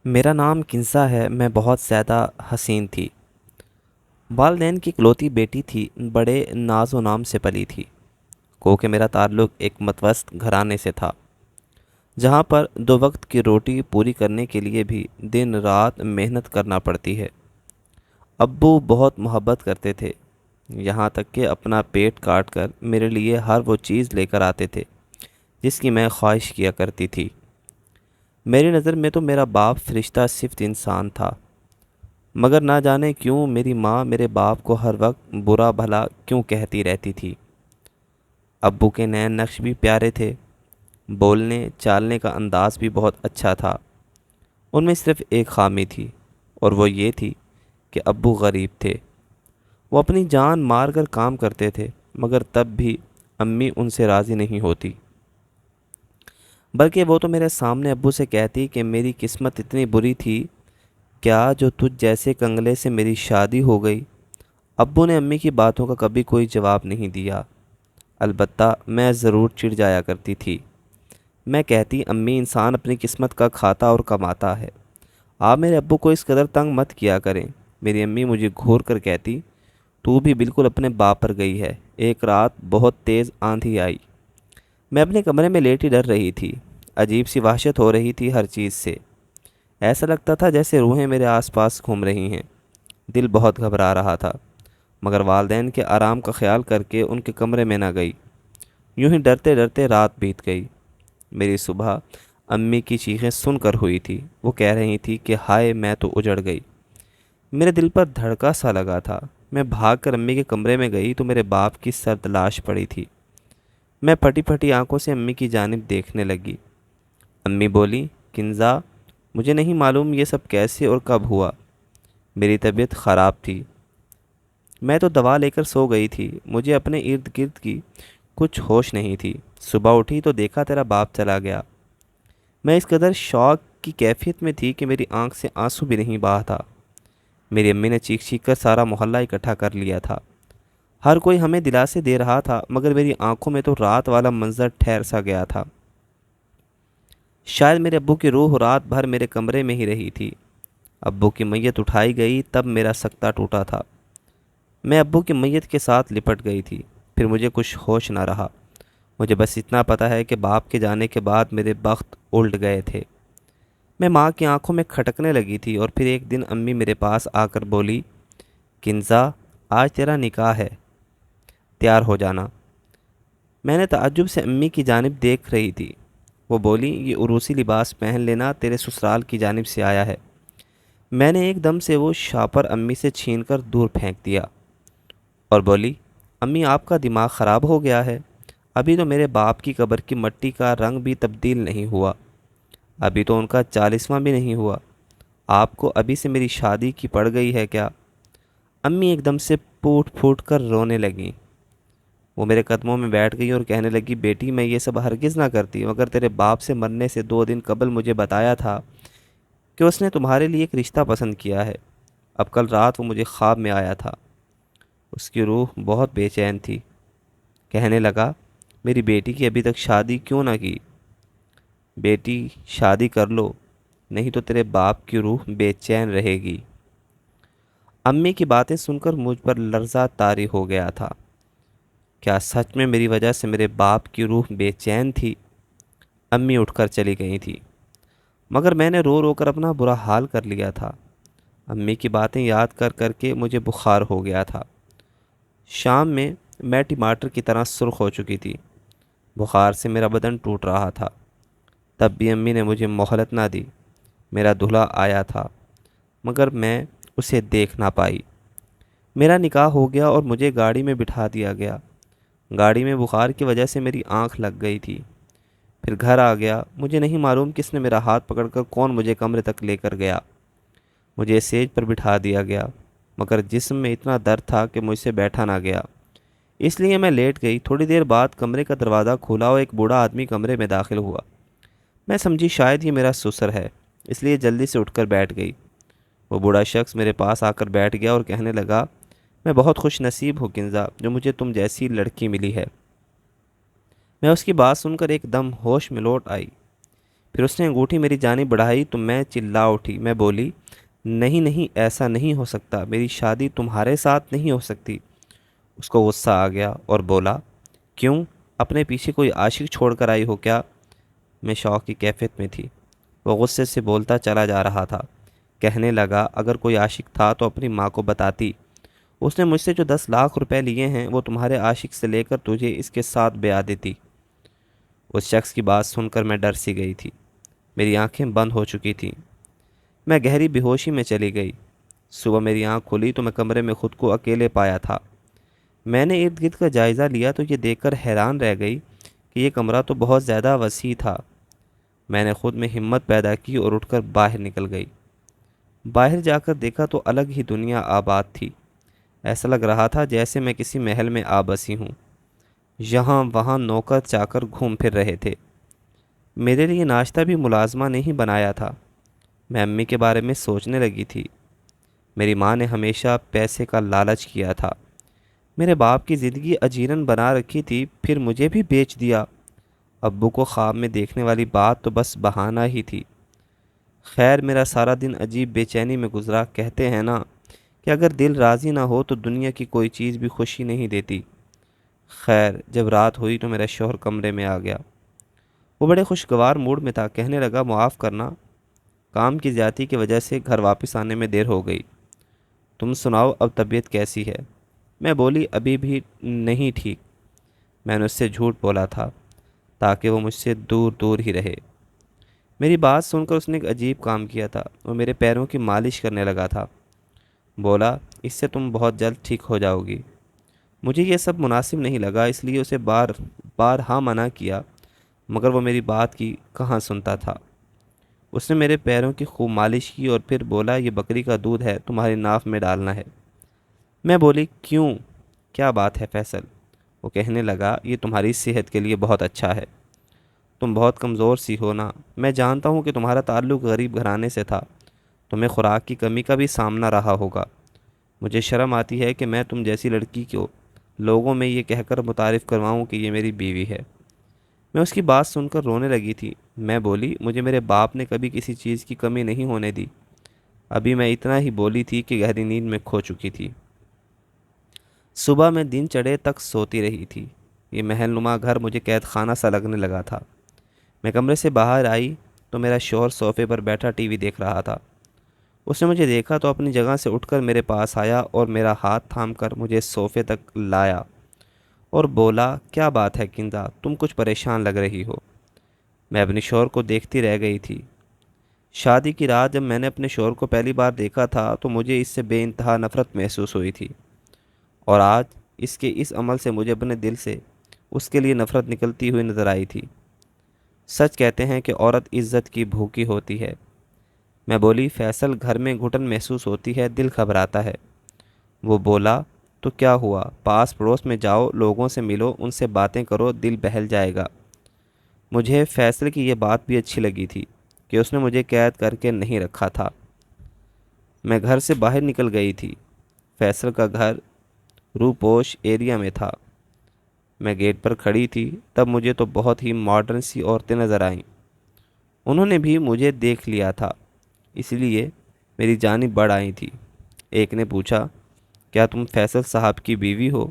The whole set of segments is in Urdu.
میرا نام کنسا ہے۔ میں بہت زیادہ حسین تھی۔ والدین کی اکلوتی بیٹی تھی۔ بڑے ناز و نام سے پلی تھی۔ کہ میرا تعلق ایک متوسط گھرانے سے تھا، جہاں پر دو وقت کی روٹی پوری کرنے کے لیے بھی دن رات محنت کرنا پڑتی ہے۔ ابو بہت محبت کرتے تھے، یہاں تک کہ اپنا پیٹ کاٹ کر میرے لیے ہر وہ چیز لے کر آتے تھے جس کی میں خواہش کیا کرتی تھی۔ میری نظر میں تو میرا باپ فرشتہ صرف انسان تھا، مگر نہ جانے کیوں میری ماں میرے باپ کو ہر وقت برا بھلا کیوں کہتی رہتی تھی۔ ابو کے نئے نقش بھی پیارے تھے، بولنے چالنے کا انداز بھی بہت اچھا تھا۔ ان میں صرف ایک خامی تھی، اور وہ یہ تھی کہ ابو غریب تھے۔ وہ اپنی جان مار کر کام کرتے تھے، مگر تب بھی امی ان سے راضی نہیں ہوتی، بلکہ وہ تو میرے سامنے ابو سے کہتی کہ میری قسمت اتنی بری تھی کیا جو تجھ جیسے کنگلے سے میری شادی ہو گئی۔ ابو نے امی کی باتوں کا کبھی کوئی جواب نہیں دیا، البتہ میں ضرور چڑ جایا کرتی تھی۔ میں کہتی، امی، انسان اپنی قسمت کا کھاتا اور کماتا ہے، آپ میرے ابو کو اس قدر تنگ مت کیا کریں۔ میری امی مجھے گھور کر کہتی، تو بھی بالکل اپنے باپ پر گئی ہے۔ ایک رات بہت تیز آندھی آئی۔ میں اپنے کمرے میں لیٹی ڈر رہی تھی۔ عجیب سی وحشت ہو رہی تھی ہر چیز سے۔ ایسا لگتا تھا جیسے روحیں میرے آس پاس گھوم رہی ہیں۔ دل بہت گھبرا رہا تھا، مگر والدین کے آرام کا خیال کر کے ان کے کمرے میں نہ گئی۔ یوں ہی ڈرتے ڈرتے رات بیت گئی۔ میری صبح امی کی چیخیں سن کر ہوئی تھی۔ وہ کہہ رہی تھی کہ ہائے میں تو اجڑ گئی۔ میرے دل پر دھڑکا سا لگا تھا۔ میں بھاگ کر امی کے کمرے میں گئی تو میرے باپ کی سرد لاش پڑی تھی۔ میں پھٹی پھٹی آنکھوں سے امی کی جانب دیکھنے لگی۔ امی بولی، کنزا، مجھے نہیں معلوم یہ سب کیسے اور کب ہوا۔ میری طبیعت خراب تھی، میں تو دوا لے کر سو گئی تھی۔ مجھے اپنے ارد گرد کی کچھ ہوش نہیں تھی۔ صبح اٹھی تو دیکھا تیرا باپ چلا گیا۔ میں اس قدر شوق کی کیفیت میں تھی کہ میری آنکھ سے آنسو بھی نہیں بہا تھا۔ میری امی نے چیخ چیخ کر سارا محلہ اکٹھا کر لیا تھا۔ ہر کوئی ہمیں دلاسے دے رہا تھا، مگر میری آنکھوں میں تو رات والا منظر ٹھہر سا گیا تھا۔ شاید میرے ابو کی روح رات بھر میرے کمرے میں ہی رہی تھی۔ ابو کی میت اٹھائی گئی تب میرا سکتہ ٹوٹا تھا۔ میں ابو کی میت کے ساتھ لپٹ گئی تھی۔ پھر مجھے کچھ ہوش نہ رہا۔ مجھے بس اتنا پتہ ہے کہ باپ کے جانے کے بعد میرے بخت الٹ گئے تھے۔ میں ماں کی آنکھوں میں کھٹکنے لگی تھی، اور پھر ایک دن امی میرے پاس آ کر بولی، کنزا، آج تیرا نکاح ہے، تیار ہو جانا۔ میں نے تعجب سے امی کی جانب دیکھ رہی تھی۔ وہ بولی، یہ عروسی لباس پہن لینا، تیرے سسرال کی جانب سے آیا ہے۔ میں نے ایک دم سے وہ شاپر امی سے چھین کر دور پھینک دیا اور بولی، امی، آپ کا دماغ خراب ہو گیا ہے؟ ابھی تو میرے باپ کی قبر کی مٹی کا رنگ بھی تبدیل نہیں ہوا، ابھی تو ان کا 40واں بھی نہیں ہوا، آپ کو ابھی سے میری شادی کی پڑ گئی ہے کیا؟ امی ایک دم سے پھوٹ پھوٹ کر رونے لگیں۔ وہ میرے قدموں میں بیٹھ گئی اور کہنے لگی، بیٹی، میں یہ سب ہرگز نہ کرتی، مگر تیرے باپ سے مرنے سے 2 دن قبل مجھے بتایا تھا کہ اس نے تمہارے لیے ایک رشتہ پسند کیا ہے۔ اب کل رات وہ مجھے خواب میں آیا تھا۔ اس کی روح بہت بے چین تھی۔ کہنے لگا، میری بیٹی کی ابھی تک شادی کیوں نہ کی؟ بیٹی، شادی کر لو، نہیں تو تیرے باپ کی روح بے چین رہے گی۔ امی کی باتیں سن کر مجھ پر لرزہ طاری ہو گیا تھا۔ کیا سچ میں میری وجہ سے میرے باپ کی روح بے چین تھی؟ امی اٹھ کر چلی گئی تھی، مگر میں نے رو رو کر اپنا برا حال کر لیا تھا۔ امی کی باتیں یاد کر کر کے مجھے بخار ہو گیا تھا۔ شام میں ٹماٹر کی طرح سرخ ہو چکی تھی۔ بخار سے میرا بدن ٹوٹ رہا تھا۔ تب بھی امی نے مجھے مہلت نہ دی۔ میرا دلہا آیا تھا، مگر میں اسے دیکھ نہ پائی۔ میرا نکاح ہو گیا اور مجھے گاڑی میں بٹھا دیا گیا۔ گاڑی میں بخار کی وجہ سے میری آنکھ لگ گئی تھی۔ پھر گھر آ گیا۔ مجھے نہیں معلوم کس نے میرا ہاتھ پکڑ کر کون مجھے کمرے تک لے کر گیا۔ مجھے سیج پر بٹھا دیا گیا، مگر جسم میں اتنا درد تھا کہ مجھ سے بیٹھا نہ گیا، اس لیے میں لیٹ گئی۔ تھوڑی دیر بعد کمرے کا دروازہ کھولا اور ایک بوڑھا آدمی کمرے میں داخل ہوا۔ میں سمجھی شاید یہ میرا سسر ہے، اس لیے جلدی سے اٹھ کر بیٹھ گئی۔ وہ بوڑھا شخص میرے پاس آ کر بیٹھ گیا اور کہنے لگا، میں بہت خوش نصیب ہوں کنزا، جو مجھے تم جیسی لڑکی ملی ہے۔ میں اس کی بات سن کر ایک دم ہوش میں لوٹ آئی۔ پھر اس نے انگوٹھی میری جانب بڑھائی تو میں چلا اٹھی۔ میں بولی، نہیں نہیں، ایسا نہیں ہو سکتا، میری شادی تمہارے ساتھ نہیں ہو سکتی۔ اس کو غصہ آ گیا اور بولا، کیوں؟ اپنے پیچھے کوئی عاشق چھوڑ کر آئی ہو کیا؟ میں شوق کی کیفیت میں تھی۔ وہ غصے سے بولتا چلا جا رہا تھا۔ کہنے لگا، اگر کوئی عاشق تھا تو اپنی ماں کو بتاتی۔ اس نے مجھ سے جو 10 لاکھ روپے لیے ہیں وہ تمہارے عاشق سے لے کر تجھے اس کے ساتھ بیاہ دیتی۔ اس شخص کی بات سن کر میں ڈر سی گئی تھی۔ میری آنکھیں بند ہو چکی تھیں۔ میں گہری بے ہوشی میں چلی گئی۔ صبح میری آنکھ کھلی تو میں کمرے میں خود کو اکیلے پایا تھا۔ میں نے ارد گرد کا جائزہ لیا تو یہ دیکھ کر حیران رہ گئی کہ یہ کمرہ تو بہت زیادہ وسیع تھا۔ میں نے خود میں ہمت پیدا کی اور اٹھ کر باہر نکل گئی۔ باہر جا کر دیکھا تو الگ ہی دنیا آباد تھی۔ ایسا لگ رہا تھا جیسے میں کسی محل میں آبسی ہوں۔ یہاں وہاں نوکر چاکر گھوم پھر رہے تھے۔ میرے لیے ناشتہ بھی ملازمہ نے ہی بنایا تھا۔ میں امی کے بارے میں سوچنے لگی تھی۔ میری ماں نے ہمیشہ پیسے کا لالچ کیا تھا۔ میرے باپ کی زندگی اجیرن بنا رکھی تھی، پھر مجھے بھی بیچ دیا۔ ابو کو خواب میں دیکھنے والی بات تو بس بہانہ ہی تھی۔ خیر، میرا سارا دن عجیب بے چینی میں گزرا۔ کہتے ہیں نا کہ اگر دل راضی نہ ہو تو دنیا کی کوئی چیز بھی خوشی نہیں دیتی۔ خیر، جب رات ہوئی تو میرا شوہر کمرے میں آ گیا۔ وہ بڑے خوشگوار موڈ میں تھا۔ کہنے لگا، معاف کرنا، کام کی زیادتی کی وجہ سے گھر واپس آنے میں دیر ہو گئی۔ تم سناؤ، اب طبیعت کیسی ہے؟ میں بولی، ابھی بھی نہیں ٹھیک۔ میں نے اس سے جھوٹ بولا تھا تاکہ وہ مجھ سے دور دور ہی رہے۔ میری بات سن کر اس نے ایک عجیب کام کیا تھا۔ وہ میرے پیروں کی مالش کرنے لگا تھا۔ بولا، اس سے تم بہت جلد ٹھیک ہو جاؤ گی۔ مجھے یہ سب مناسب نہیں لگا، اس لیے اسے بار بار ہاں منع کیا، مگر وہ میری بات کی کہاں سنتا تھا۔ اس نے میرے پیروں کی خوب مالش کی اور پھر بولا، یہ بکری کا دودھ ہے، تمہاری ناف میں ڈالنا ہے۔ میں بولی، کیوں؟ کیا بات ہے فیصل؟ وہ کہنے لگا، یہ تمہاری صحت کے لیے بہت اچھا ہے۔ تم بہت کمزور سی ہو نا، میں جانتا ہوں کہ تمہارا تعلق غریب گھرانے سے تھا، تمہیں خوراک کی کمی کا بھی سامنا رہا ہوگا۔ مجھے شرم آتی ہے کہ میں تم جیسی لڑکی کو لوگوں میں یہ کہہ کر متعارف کرواؤں کہ یہ میری بیوی ہے۔ میں اس کی بات سن کر رونے لگی تھی۔ میں بولی، مجھے میرے باپ نے کبھی کسی چیز کی کمی نہیں ہونے دی۔ ابھی میں اتنا ہی بولی تھی کہ گہری نیند میں کھو چکی تھی۔ صبح میں دن چڑھے تک سوتی رہی تھی۔ یہ محل نما گھر مجھے قید خانہ سا لگنے لگا تھا۔ میں کمرے سے باہر آئی تو میرا شوہر صوفے پر بیٹھا ٹی وی دیکھ رہا تھا۔ اس نے مجھے دیکھا تو اپنی جگہ سے اٹھ کر میرے پاس آیا اور میرا ہاتھ تھام کر مجھے صوفے تک لایا اور بولا، کیا بات ہے کنزا، تم کچھ پریشان لگ رہی ہو؟ میں اپنے شوہر کو دیکھتی رہ گئی تھی۔ شادی کی رات جب میں نے اپنے شوہر کو پہلی بار دیکھا تھا تو مجھے اس سے بے انتہا نفرت محسوس ہوئی تھی، اور آج اس کے اس عمل سے مجھے اپنے دل سے اس کے لیے نفرت نکلتی ہوئی نظر آئی تھی۔ سچ کہتے ہیں کہ عورت عزت کی بھوکی ہوتی ہے۔ میں بولی، فیصل، گھر میں گھٹن محسوس ہوتی ہے، دل گھبراتا ہے۔ وہ بولا، تو کیا ہوا، پاس پڑوس میں جاؤ، لوگوں سے ملو، ان سے باتیں کرو، دل بہل جائے گا۔ مجھے فیصل کی یہ بات بھی اچھی لگی تھی کہ اس نے مجھے قید کر کے نہیں رکھا تھا۔ میں گھر سے باہر نکل گئی تھی۔ فیصل کا گھر روپوش ایریا میں تھا۔ میں گیٹ پر کھڑی تھی، تب مجھے تو بہت ہی ماڈرن سی عورتیں نظر آئیں۔ انہوں نے بھی مجھے دیکھ لیا تھا، اس لیے میری جانب بڑھ آئی تھی۔ ایک نے پوچھا، کیا تم فیصل صاحب کی بیوی ہو؟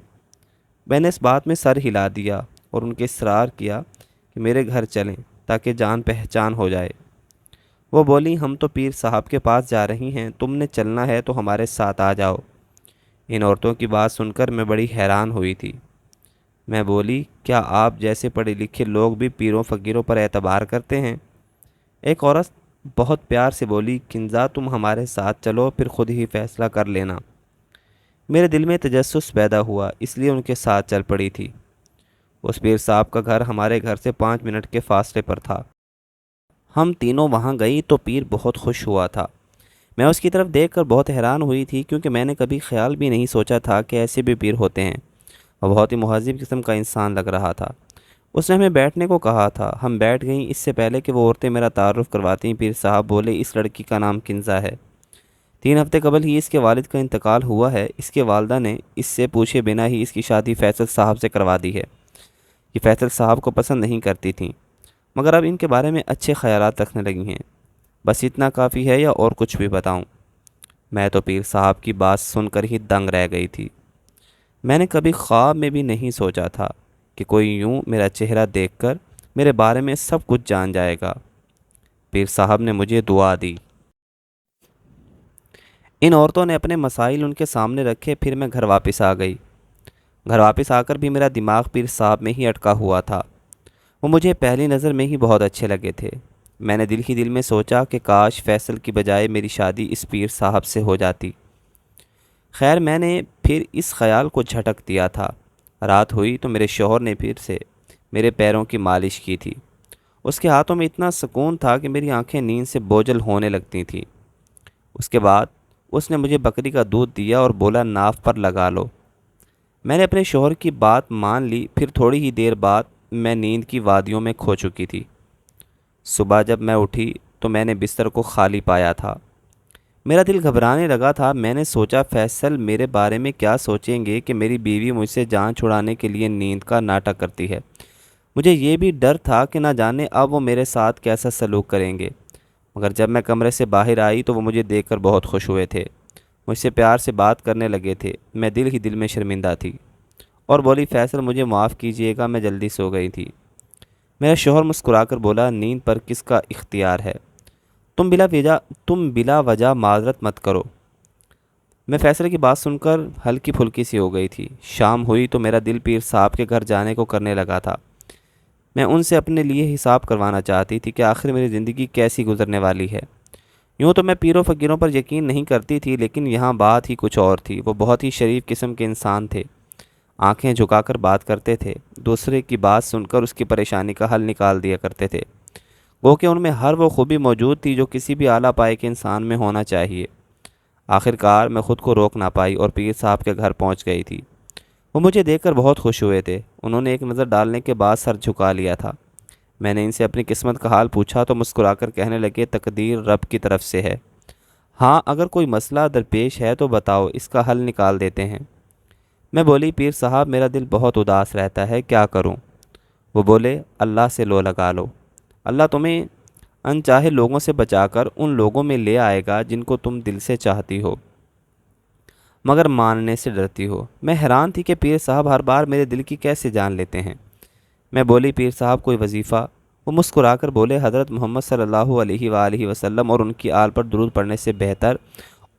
میں نے اس بات میں سر ہلا دیا اور ان کے اصرار کیا کہ میرے گھر چلیں تاکہ جان پہچان ہو جائے۔ وہ بولی، ہم تو پیر صاحب کے پاس جا رہی ہیں، تم نے چلنا ہے تو ہمارے ساتھ آ جاؤ۔ ان عورتوں کی بات سن کر میں بڑی حیران ہوئی تھی۔ میں بولی، کیا آپ جیسے پڑھے لکھے لوگ بھی پیروں فقیروں پر اعتبار کرتے ہیں؟ ایک عورت بہت پیار سے بولی، کنزا، تم ہمارے ساتھ چلو، پھر خود ہی فیصلہ کر لینا۔ میرے دل میں تجسس پیدا ہوا، اس لیے ان کے ساتھ چل پڑی تھی۔ اس پیر صاحب کا گھر ہمارے گھر سے 5 منٹ کے فاصلے پر تھا۔ ہم تینوں وہاں گئی تو پیر بہت خوش ہوا تھا۔ میں اس کی طرف دیکھ کر بہت حیران ہوئی تھی، کیونکہ میں نے کبھی خیال بھی نہیں سوچا تھا کہ ایسے بھی پیر ہوتے ہیں، اور بہت ہی مہذب قسم کا انسان لگ رہا تھا۔ اس نے ہمیں بیٹھنے کو کہا تھا۔ ہم بیٹھ گئیں۔ اس سے پہلے کہ وہ عورتیں میرا تعارف کرواتی، پیر صاحب بولے، اس لڑکی کا نام کنزا ہے۔ 3 ہفتے قبل ہی اس کے والد کا انتقال ہوا ہے۔ اس کے والدہ نے اس سے پوچھے بنا ہی اس کی شادی فیصل صاحب سے کروا دی ہے۔ یہ فیصل صاحب کو پسند نہیں کرتی تھیں، مگر اب ان کے بارے میں اچھے خیالات رکھنے لگی ہیں۔ بس اتنا کافی ہے یا اور کچھ بھی بتاؤں؟ میں تو پیر صاحب کی بات سن کر ہی دنگ رہ گئی تھی۔ میں نے کبھی خواب میں بھی نہیں سوچا تھا کہ کوئی یوں میرا چہرہ دیکھ کر میرے بارے میں سب کچھ جان جائے گا۔ پیر صاحب نے مجھے دعا دی۔ ان عورتوں نے اپنے مسائل ان کے سامنے رکھے، پھر میں گھر واپس آ گئی۔ گھر واپس آ کر بھی میرا دماغ پیر صاحب میں ہی اٹکا ہوا تھا۔ وہ مجھے پہلی نظر میں ہی بہت اچھے لگے تھے۔ میں نے دل ہی دل میں سوچا کہ کاش فیصل کی بجائے میری شادی اس پیر صاحب سے ہو جاتی۔ خیر میں نے پھر اس خیال کو جھٹک دیا تھا۔ رات ہوئی تو میرے شوہر نے پھر سے میرے پیروں کی مالش کی تھی۔ اس کے ہاتھوں میں اتنا سکون تھا کہ میری آنکھیں نیند سے بوجھل ہونے لگتی تھیں۔ اس کے بعد اس نے مجھے بکری کا دودھ دیا اور بولا ناف پر لگا لو۔ میں نے اپنے شوہر کی بات مان لی۔ پھر تھوڑی ہی دیر بعد میں نیند کی وادیوں میں کھو چکی تھی۔ صبح جب میں اٹھی تو میں نے بستر کو خالی پایا تھا۔ میرا دل گھبرانے لگا تھا۔ میں نے سوچا فیصل میرے بارے میں کیا سوچیں گے کہ میری بیوی مجھ سے جان چھڑانے کے لیے نیند کا ناٹک کرتی ہے۔ مجھے یہ بھی ڈر تھا کہ نہ جانے اب وہ میرے ساتھ کیسا سلوک کریں گے۔ مگر جب میں کمرے سے باہر آئی تو وہ مجھے دیکھ کر بہت خوش ہوئے تھے، مجھ سے پیار سے بات کرنے لگے تھے۔ میں دل ہی دل میں شرمندہ تھی اور بولی فیصل مجھے معاف کیجیے گا، میں جلدی سو گئی تھی۔ میرا شوہر مسکرا کر بولا نیند پر کس کا اختیار ہے، تم بلا وجہ معذرت مت کرو۔ میں فیصل کی بات سن کر ہلکی پھلکی سی ہو گئی تھی۔ شام ہوئی تو میرا دل پیر صاحب کے گھر جانے کو کرنے لگا تھا۔ میں ان سے اپنے لیے حساب کروانا چاہتی تھی کہ آخر میری زندگی کیسی گزرنے والی ہے۔ یوں تو میں پیروں فقیروں پر یقین نہیں کرتی تھی، لیکن یہاں بات ہی کچھ اور تھی۔ وہ بہت ہی شریف قسم کے انسان تھے، آنکھیں جھکا کر بات کرتے تھے، دوسرے کی بات سن کر اس کی پریشانی کا حل نکال دیا کرتے تھے۔ گو کہ ان میں ہر وہ خوبی موجود تھی جو کسی بھی اعلیٰ پائے کے انسان میں ہونا چاہیے۔ آخر کار میں خود کو روک نہ پائی اور پیر صاحب کے گھر پہنچ گئی تھی۔ وہ مجھے دیکھ کر بہت خوش ہوئے تھے۔ انہوں نے ایک نظر ڈالنے کے بعد سر جھکا لیا تھا۔ میں نے ان سے اپنی قسمت کا حال پوچھا تو مسکرا کر کہنے لگے تقدیر رب کی طرف سے ہے۔ ہاں اگر کوئی مسئلہ درپیش ہے تو بتاؤ، اس کا حل نکال دیتے ہیں۔ میں بولی پیر صاحب میرا دل بہت اداس رہتا ہے، کیا کروں؟ وہ بولے اللہ سے لو لگا لو، اللہ تمہیں انچاہے لوگوں سے بچا کر ان لوگوں میں لے آئے گا جن کو تم دل سے چاہتی ہو مگر ماننے سے ڈرتی ہو۔ میں حیران تھی کہ پیر صاحب ہر بار میرے دل کی کیسے جان لیتے ہیں۔ میں بولی پیر صاحب کوئی وظیفہ؟ وہ مسکرا کر بولے حضرت محمد صلی اللہ علیہ وآلہ وسلم اور ان کی آل پر درود پڑھنے سے بہتر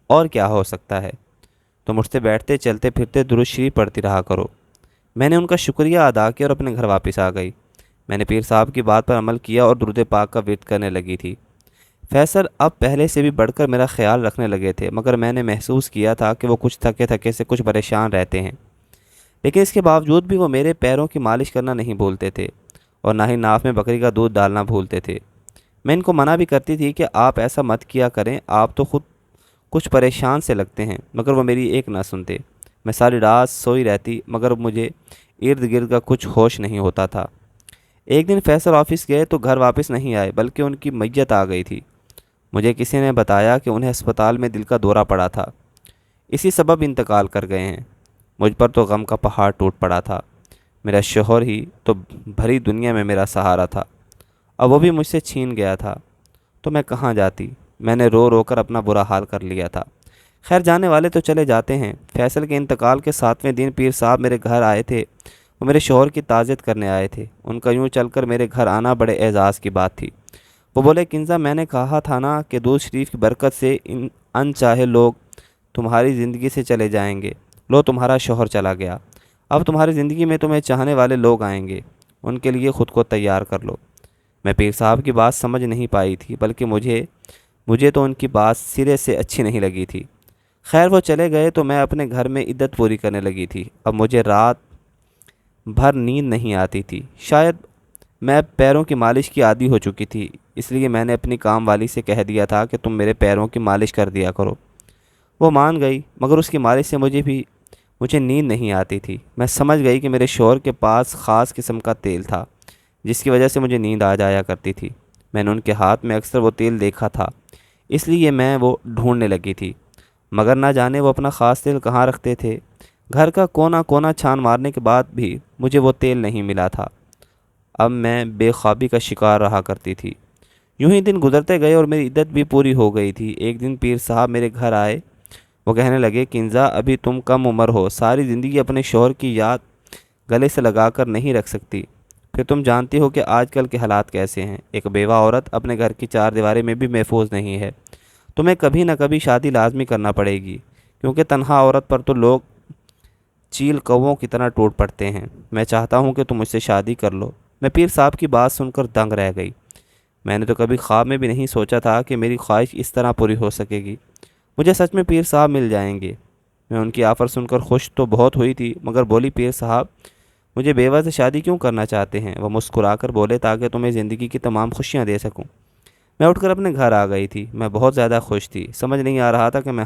اور کیا ہو سکتا ہے؟ تم اٹھتے بیٹھتے چلتے پھرتے درود شریف پڑھتی رہا کرو۔ میں نے ان کا شکریہ ادا کیا اور اپنے گھر واپس آ گئی۔ میں نے پیر صاحب کی بات پر عمل کیا اور درود پاک کا ورد کرنے لگی تھی۔ فیصل اب پہلے سے بھی بڑھ کر میرا خیال رکھنے لگے تھے، مگر میں نے محسوس کیا تھا کہ وہ کچھ تھکے تھکے سے کچھ پریشان رہتے ہیں، لیکن اس کے باوجود بھی وہ میرے پیروں کی مالش کرنا نہیں بھولتے تھے اور نہ ہی ناف میں بکری کا دودھ ڈالنا بھولتے تھے۔ میں ان کو منع بھی کرتی تھی کہ آپ ایسا مت کیا کریں، آپ تو خود کچھ پریشان سے لگتے ہیں، مگر وہ میری ایک نہ سنتے۔ میں ساری رات سوئی رہتی مگر مجھے ارد گرد کا کچھ ہوش نہیں ہوتا تھا۔ ایک دن فیصل آفس گئے تو گھر واپس نہیں آئے، بلکہ ان کی میت آ گئی تھی۔ مجھے کسی نے بتایا کہ انہیں ہسپتال میں دل کا دورہ پڑا تھا، اسی سبب انتقال کر گئے ہیں۔ مجھ پر تو غم کا پہاڑ ٹوٹ پڑا تھا۔ میرا شوہر ہی تو بھری دنیا میں میرا سہارا تھا، اب وہ بھی مجھ سے چھین گیا تھا تو میں کہاں جاتی؟ میں نے رو رو کر اپنا برا حال کر لیا تھا۔ خیر جانے والے تو چلے جاتے ہیں۔ فیصل کے انتقال کے 7ویں دن پیر صاحب میرے گھر آئے تھے۔ وہ میرے شوہر کی تعزیت کرنے آئے تھے۔ ان کا یوں چل کر میرے گھر آنا بڑے اعزاز کی بات تھی۔ وہ بولے کنزا میں نے کہا تھا نا کہ درود شریف کی برکت سے ان انچاہے لوگ تمہاری زندگی سے چلے جائیں گے۔ لو تمہارا شوہر چلا گیا، اب تمہاری زندگی میں تمہیں چاہنے والے لوگ آئیں گے، ان کے لیے خود کو تیار کر لو۔ میں پیر صاحب کی بات سمجھ نہیں پائی تھی، بلکہ مجھے تو ان کی بات سرے سے اچھی نہیں لگی تھی۔ خیر وہ چلے گئے تو میں اپنے گھر میں عدت پوری کرنے لگی تھی۔ اب مجھے رات بھر نیند نہیں آتی تھی، شاید میں پیروں کی مالش کی عادی ہو چکی تھی، اس لیے میں نے اپنی کام والی سے کہہ دیا تھا کہ تم میرے پیروں کی مالش کر دیا کرو۔ وہ مان گئی، مگر اس کی مالش سے مجھے نیند نہیں آتی تھی۔ میں سمجھ گئی کہ میرے شوہر کے پاس خاص قسم کا تیل تھا جس کی وجہ سے مجھے نیند آ جایا کرتی تھی۔ میں نے ان کے ہاتھ میں اکثر وہ تیل دیکھا تھا، اس لیے میں وہ ڈھونڈنے لگی تھی، مگر نہ جانے وہ اپنا خاص تیل کہاں رکھتے تھے۔ گھر کا کونا کونا چھان مارنے کے بعد بھی مجھے وہ تیل نہیں ملا تھا۔ اب میں بے خوابی کا شکار رہا کرتی تھی۔ یوں ہی دن گزرتے گئے اور میری عدت بھی پوری ہو گئی تھی۔ ایک دن پیر صاحب میرے گھر آئے۔ وہ کہنے لگے، کنزا ابھی تم کم عمر ہو، ساری زندگی اپنے شوہر کی یاد گلے سے لگا کر نہیں رکھ سکتی۔ پھر تم جانتی ہو کہ آج کل کے حالات کیسے ہیں، ایک بیوہ عورت اپنے گھر کی چار دیواریں میں بھی محفوظ نہیں ہے۔ تمہیں کبھی نہ کبھی شادی لازمی کرنا پڑے گی، کیونکہ تنہا عورت پر تو لوگ چیل کووں کی طرح ٹوٹ پڑتے ہیں۔ میں چاہتا ہوں کہ تم مجھ سے شادی کر لو۔ میں پیر صاحب کی بات سن کر دنگ رہ گئی۔ میں نے تو کبھی خواب میں بھی نہیں سوچا تھا کہ میری خواہش اس طرح پوری ہو سکے گی۔ مجھے سچ میں پیر صاحب مل جائیں گے۔ میں ان کی آفر سن کر خوش تو بہت ہوئی تھی، مگر بولی، پیر صاحب مجھے بیوہ سے شادی کیوں کرنا چاہتے ہیں؟ وہ مسکرا کر بولے، تاکہ تمہیں زندگی کی تمام خوشیاں دے سکوں۔ میں اٹھ کر اپنے گھر آ گئی تھی۔ میں بہت زیادہ خوش تھی، سمجھ نہیں آ رہا تھا کہ میں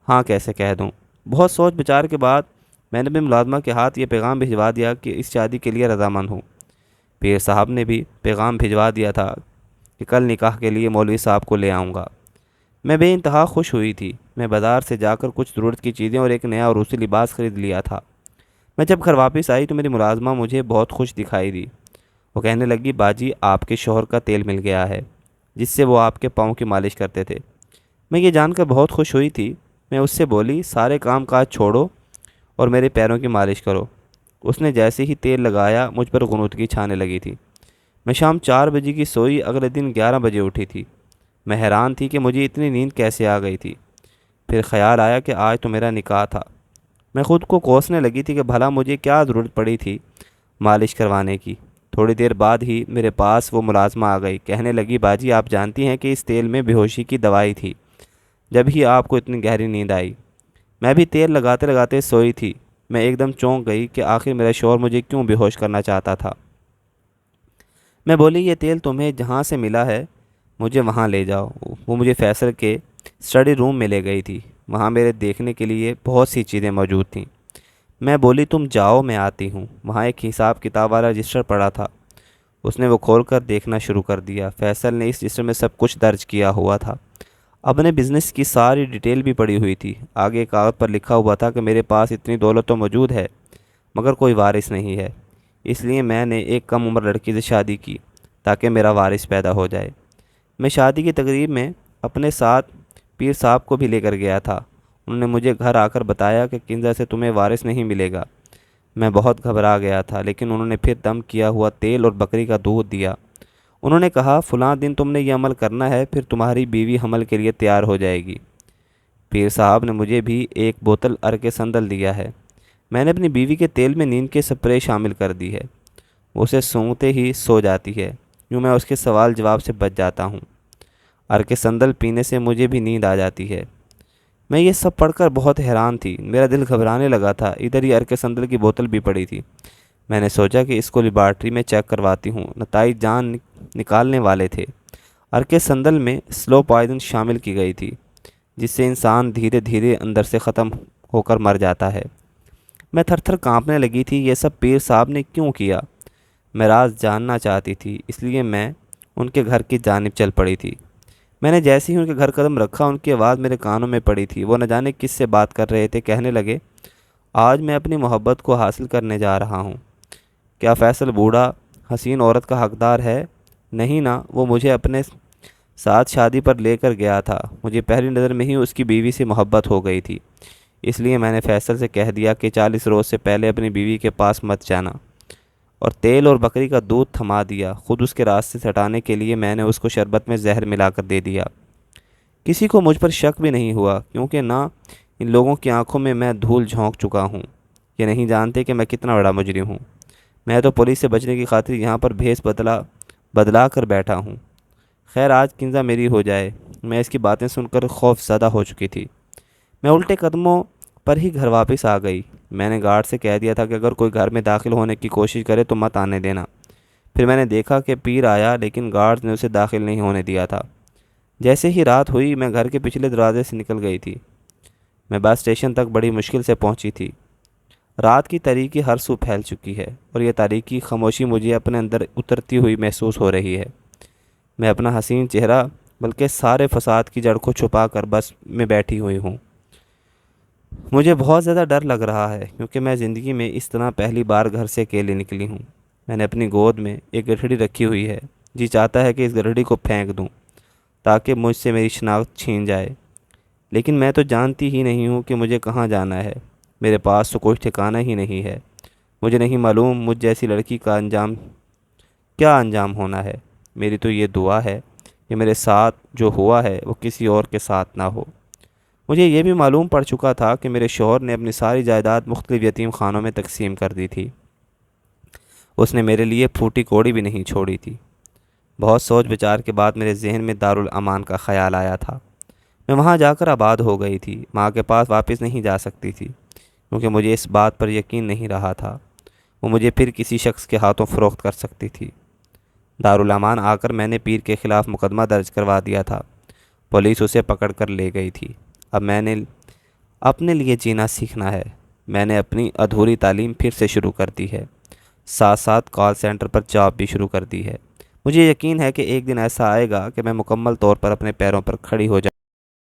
ہاں کیسے کہہ دوں۔ بہت سوچ بچار کے بعد میں نے بھی ملازمہ کے ہاتھ یہ پیغام بھجوا دیا کہ اس شادی کے لیے رضامند ہوں۔ پیر صاحب نے بھی پیغام بھجوا دیا تھا کہ کل نکاح کے لیے مولوی صاحب کو لے آؤں گا۔ میں بے انتہا خوش ہوئی تھی۔ میں بازار سے جا کر کچھ ضرورت کی چیزیں اور ایک نیا عروسی لباس خرید لیا تھا۔ میں جب گھر واپس آئی تو میری ملازمہ مجھے بہت خوش دکھائی دی۔ وہ کہنے لگی، باجی آپ کے شوہر کا تیل مل گیا ہے جس سے وہ آپ کے پاؤں کی مالش کرتے تھے۔ میں یہ جان کر بہت خوش ہوئی تھی۔ میں اس سے بولی، سارے کام کاج چھوڑو اور میرے پیروں کی مالش کرو۔ اس نے جیسے ہی تیل لگایا مجھ پر غنودگی چھانے لگی تھی۔ میں شام 4 بجے کی سوئی، اگلے دن 11 بجے اٹھی تھی۔ میں حیران تھی کہ مجھے اتنی نیند کیسے آ گئی تھی۔ پھر خیال آیا کہ آج تو میرا نکاح تھا۔ میں خود کو کوسنے لگی تھی کہ بھلا مجھے کیا ضرورت پڑی تھی مالش کروانے کی۔ تھوڑی دیر بعد ہی میرے پاس وہ ملازمہ آ گئی۔ کہنے لگی، باجی آپ جانتی ہیں کہ اس تیل میں بے ہوشی کی دوائی تھی، جب ہی آپ کو اتنی گہری نیند آئی۔ میں بھی تیل لگاتے لگاتے سوئی تھی۔ میں ایک دم چونک گئی کہ آخر میرا شوہر مجھے کیوں بے ہوش کرنا چاہتا تھا۔ میں بولی، یہ تیل تمہیں جہاں سے ملا ہے مجھے وہاں لے جاؤ۔ وہ مجھے فیصل کے اسٹڈی روم میں لے گئی تھی۔ وہاں میرے دیکھنے کے لیے بہت سی چیزیں موجود تھیں۔ میں بولی، تم جاؤ میں آتی ہوں۔ وہاں ایک حساب کتاب والا رجسٹر پڑا تھا۔ اس نے وہ کھول کر دیکھنا شروع کر دیا۔ فیصل نے اس رجسٹر میں سب کچھ درج کیا ہوا تھا۔ اپنے بزنس کی ساری ڈیٹیل بھی پڑی ہوئی تھی۔ آگے کاغذ پر لکھا ہوا تھا کہ میرے پاس اتنی دولت تو موجود ہے، مگر کوئی وارث نہیں ہے، اس لیے میں نے ایک کم عمر لڑکی سے شادی کی تاکہ میرا وارث پیدا ہو جائے۔ میں شادی کی تقریب میں اپنے ساتھ پیر صاحب کو بھی لے کر گیا تھا۔ انہوں نے مجھے گھر آ کر بتایا کہ کنزا سے تمہیں وارث نہیں ملے گا۔ میں بہت گھبرا گیا تھا، لیکن انہوں نے پھر دم کیا ہوا تیل اور بکری کا دودھ دیا۔ انہوں نے کہا، فلاں دن تم نے یہ عمل کرنا ہے، پھر تمہاری بیوی حمل کے لیے تیار ہو جائے گی۔ پیر صاحب نے مجھے بھی ایک بوتل عرق سندل دیا ہے۔ میں نے اپنی بیوی کے تیل میں نیند کے سپرے شامل کر دی ہے۔ وہ اسے سونگتے ہی سو جاتی ہے۔ یوں میں اس کے سوال جواب سے بچ جاتا ہوں۔ عرق سندل پینے سے مجھے بھی نیند آ جاتی ہے۔ میں یہ سب پڑھ کر بہت حیران تھی۔ میرا دل گھبرانے لگا تھا۔ ادھر ہی عرق سندل کی بوتل بھی پڑی تھی۔ میں نے سوچا کہ اس کو لیبارٹری میں چیک کرواتی ہوں۔ نتائج جان نکالنے والے تھے۔ عرق سندل میں سلو پوائزن شامل کی گئی تھی، جس سے انسان دھیرے دھیرے اندر سے ختم ہو کر مر جاتا ہے۔ میں تھر تھر کانپنے لگی تھی۔ یہ سب پیر صاحب نے کیوں کیا؟ میں راز جاننا چاہتی تھی، اس لیے میں ان کے گھر کی جانب چل پڑی تھی۔ میں نے جیسے ہی ان کے گھر قدم رکھا، ان کی آواز میرے کانوں میں پڑی تھی۔ وہ نہ جانے کس سے بات کر رہے تھے۔ کہنے لگے، آج میں اپنی محبت کو حاصل کرنے جا رہا ہوں۔ کیا فیصل بوڑھا حسین عورت کا حقدار ہے؟ نہیں نا، وہ مجھے اپنے ساتھ شادی پر لے کر گیا تھا۔ مجھے پہلی نظر میں ہی اس کی بیوی سے محبت ہو گئی تھی، اس لیے میں نے فیصل سے کہہ دیا کہ 40 روز سے پہلے اپنی بیوی کے پاس مت جانا، اور تیل اور بکری کا دودھ تھما دیا۔ خود اس کے راستے سے ہٹانے کے لیے میں نے اس کو شربت میں زہر ملا کر دے دیا۔ کسی کو مجھ پر شک بھی نہیں ہوا، کیونکہ نہ ان لوگوں کی آنکھوں میں دھول جھونک چکا ہوں۔ یہ نہیں جانتے کہ میں کتنا بڑا مجرم ہوں۔ میں تو پولیس سے بچنے کی خاطر یہاں پر بھیس بدلا کر بیٹھا ہوں۔ خیر، آج کنزا میری ہو جائے۔ میں اس کی باتیں سن کر خوف زدہ ہو چکی تھی۔ میں الٹے قدموں پر ہی گھر واپس آ گئی۔ میں نے گارڈ سے کہہ دیا تھا کہ اگر کوئی گھر میں داخل ہونے کی کوشش کرے تو مت آنے دینا۔ پھر میں نے دیکھا کہ پیر آیا، لیکن گارڈ نے اسے داخل نہیں ہونے دیا تھا۔ جیسے ہی رات ہوئی، میں گھر کے پچھلے دروازے سے نکل گئی تھی۔ میں بس اسٹیشن تک بڑی مشکل سے پہنچی تھی۔ رات کی تاریکی ہر سو پھیل چکی ہے، اور یہ تاریکی خاموشی مجھے اپنے اندر اترتی ہوئی محسوس ہو رہی ہے۔ میں اپنا حسین چہرہ بلکہ سارے فساد کی جڑ کو چھپا کر بس میں بیٹھی ہوئی ہوں۔ مجھے بہت زیادہ ڈر لگ رہا ہے، کیونکہ میں زندگی میں اس طرح پہلی بار گھر سے اکیلے نکلی ہوں۔ میں نے اپنی گود میں ایک گٹھڑی رکھی ہوئی ہے، جی چاہتا ہے کہ اس گٹھڑی کو پھینک دوں تاکہ مجھ سے میری شناخت چھین جائے، لیکن میں تو جانتی ہی نہیں ہوں کہ مجھے کہاں جانا ہے۔ میرے پاس تو کوئی ٹھکانہ ہی نہیں ہے۔ مجھے نہیں معلوم مجھ جیسی لڑکی کا کیا انجام ہونا ہے۔ میری تو یہ دعا ہے کہ میرے ساتھ جو ہوا ہے وہ کسی اور کے ساتھ نہ ہو۔ مجھے یہ بھی معلوم پڑ چکا تھا کہ میرے شوہر نے اپنی ساری جائیداد مختلف یتیم خانوں میں تقسیم کر دی تھی۔ اس نے میرے لیے پھوٹی کوڑی بھی نہیں چھوڑی تھی۔ بہت سوچ بچار کے بعد میرے ذہن میں دارالامان کا خیال آیا تھا۔ میں وہاں جا کر آباد ہو گئی تھی، ماں کے پاس واپس نہیں جا سکتی تھی، کیونکہ مجھے اس بات پر یقین نہیں رہا تھا وہ مجھے پھر کسی شخص کے ہاتھوں فروخت کر سکتی تھی۔ دارالامان آ کر میں نے پیر کے خلاف مقدمہ درج کروا دیا تھا۔ پولیس اسے پکڑ کر لے گئی تھی۔ اب میں نے اپنے لیے جینا سیکھنا ہے۔ میں نے اپنی ادھوری تعلیم پھر سے شروع کر دی ہے، ساتھ ساتھ کال سینٹر پر جاب بھی شروع کر دی ہے۔ مجھے یقین ہے کہ ایک دن ایسا آئے گا کہ میں مکمل طور پر اپنے پیروں پر کھڑی ہو جاؤں